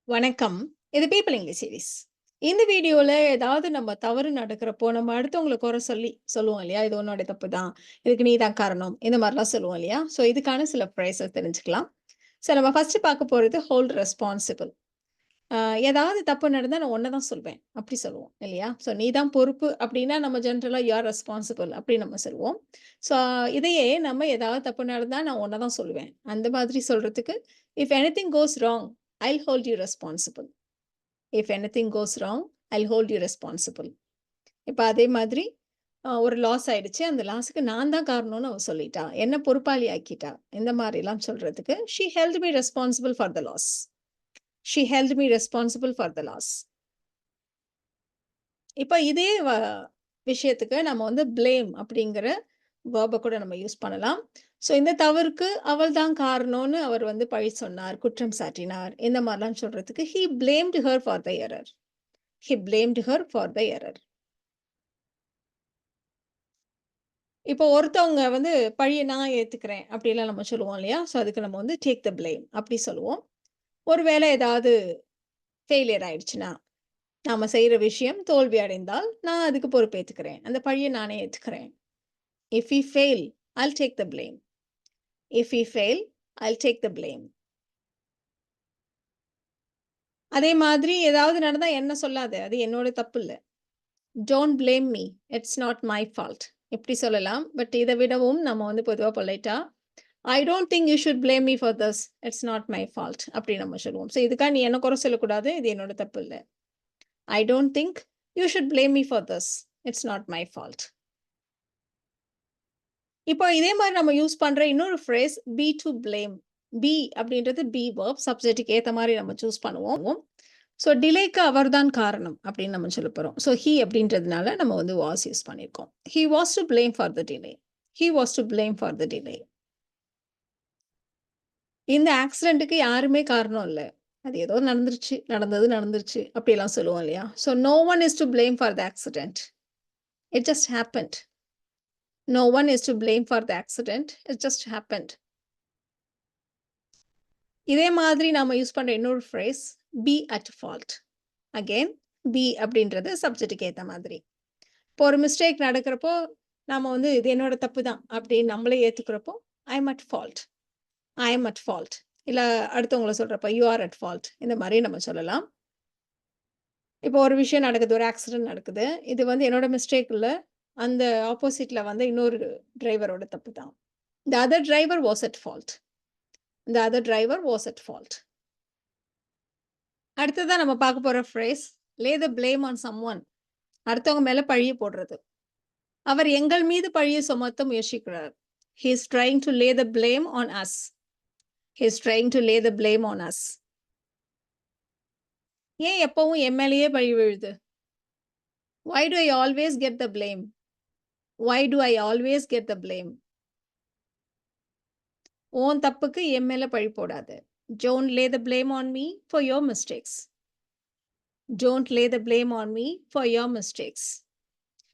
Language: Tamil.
வணக்கம். இது பீப்பிள் இங்கிலீஷ் சீரிஸ். இந்த வீடியோல ஏதாவது நம்ம தவறு நடக்கிறப்போ, நம்ம அடுத்தவங்கள குறை சொல்லுவோம் இல்லையா? "இது உன்னோட தப்பு தான். இதுக்கு நீ தான் காரணம்." இந்த மாரிலாம் சொல்லுவோம் இல்லையா? ஸோ, இதுக்கான சில ஃப்ரேஸஸ் தெரிஞ்சுக்கலாம். ஸோ, நம்ம ஃபர்ஸ்ட் பார்க்க போறது ஹோல்ட் ரெஸ்பான்சிபிள். அ ஏதாவது தப்பு நடந்தா நான் உன்ன தான் சொல்வேன். அப்படி சொல்லுவோம் இல்லையா? ஸோ, நீ தான் பொறுப்பு அப்படின்னா நம்ம ஜெனரலா யூ ஆர் ரெஸ்பான்சிபிள் அப்படின்னு நம்ம சொல்லுவோம். ஸோ, இதையே நம்ம ஏதாவது தப்பு நடந்தா நான் உன்ன தான் சொல்லுவேன். அந்த மாதிரி சொல்றதுக்கு, "if anything cos wrong, Jal hold you responsible." If anything cos wrong, Jal hold you responsible. இப்ப அதே மாதிரி ஒரு லாஸ் ஆயிடுச்சு. அந்த லாஸ்க்கு நான் தான் காரணம்னு அவ சொல்லிட்டா. என்ன பொறுப்பாளி ஆக்கிட்டா. இந்த மாரிலாம் சொல்றதுக்கு, she held me responsible for the loss. She held me responsible for the loss. இப்ப இதே விஷயத்துக்கு நம்ம வந்து ப்ளேம் அப்படிங்கிற வெர்ப கூட நம்ம யூஸ் பண்ணலாம். ஸோ இந்த தவறுக்கு அவள் தான் காரணம்னு அவர் வந்து பழி சொன்னார், குற்றம் சாட்டினார். இந்த மாரிலாம் சொல்றதுக்கு, he blamed her for the error. He blamed her for the error. இப்போ ஒருத்தவங்க வந்து பழிய நான் ஏத்துக்கிறேன் அப்படிலாம் நம்ம சொல்லுவோம் இல்லையா? ஸோ அதுக்கு நம்ம வந்து டேக் த பிளேம் அப்படி சொல்லுவோம். ஒரு வேளை ஏதாவது ஃபெயிலியர் ஆயிடுச்சுன்னா, நாம செய்ற விஷயம் தோல்வி அடைந்தால், நான் அதுக்கு பொறுப்பேத்துக்கிறேன். அந்த பழிய நானே ஏத்துக்கிறேன். If we fail, I'll take the blame. If we fail, I'll take the blame. அதே மாதிரி ஏதாவது நடந்தா என்ன சொல்லாத. அது என்னோட தப்பு இல்ல. Don't blame me. It's not my fault. இப்படி சொல்லலாம். பட் இத விடவும் நம்ம வந்து பொதுவா பொலைட்டா I don't think you should blame me for this. It's not my fault அப்படி நம்ம சொல்லுவோம். ஸோ இதுக்காக நீ என்ன குறை சொல்லக்கூடாது. இது என்னோட தப்பு இல்ல. I don't think you should blame me for this. It's not my fault. இப்போ இதே மாரி நம்ம யூஸ் பண்ற இன்னொரு phrase be to blame. Be அப்படின்றது பி வெர்ப். சப்ஜெக்ட்க்கு ஏத்த மாரி நம்ம சூஸ் பண்ணுவோம். ஸோ டிலேக்கு அவர் தான் காரணம் அப்படின்னு நம்ம சொல்லப் போறோம். ஸோ ஹி அப்படின்றதுனால நம்ம வந்து வாஸ் யூஸ் பண்ணியிருக்கோம். He was to blame for the delay. He was to blame for the delay. இந்த ஆக்சிடென்ட்‌க்கு யாருமே காரணம் இல்ல. அது ஏதோ நடந்துருச்சு, நடந்தது நடந்துருச்சு அப்படிலாம் சொல்லுவோம் இல்லையா? So no one is to blame for the accident. It just happened. No one is to blame for the accident. It just happened. இதே மாதிரி நாம யூஸ் பண்ற இன்னொரு phrase be at fault. Again be அப்படின்றது சப்ஜெக்ட்‌க்கு ஏத்த மாதிரி. இப்போ ஒரு மிஸ்டேக் நடக்கிறப்போ, நாம வந்து இது என்னோட தப்பு தான் அப்படின்னு நம்மளே ஏத்துக்கிறப்போ, I am at fault. I am at fault. இல்ல அடுத்தவங்கள சொல்றப்ப, யூ ஆர் அட் ஃபால்ட். இந்த மாரி நம்ம சொல்லலாம். இப்போ ஒரு விஷயம் நடக்குது. ஒரு ஆக்சிடென்ட் நடக்குது. இது வந்து என்னோட மிஸ்டேக் இல்ல. அந்த ஆப்போசிட்ல வந்து இன்னொரு டிரைவரோட தப்பு தான். The other driver was at fault. The other driver was at fault. அடுத்ததா நம்ம பார்க்க போற phrase lay the blame on someone. அடுத்தவங்க மேல பழிய போடுறது. அவர் எங்கள் மீது பழிய சுமத்த முயற்சிக்கிறார். He is trying to lay the blame on us. He is trying to lay the blame on us. ஏன் எப்பவும் என் மேலேயே பழி விழுது? Why do I always get the blame? Why do I always get the blame? உன் தப்புக்கு என் மேல பழி போடாத. Don't lay the blame on me for your mistakes. Don't lay the blame on me for your mistakes.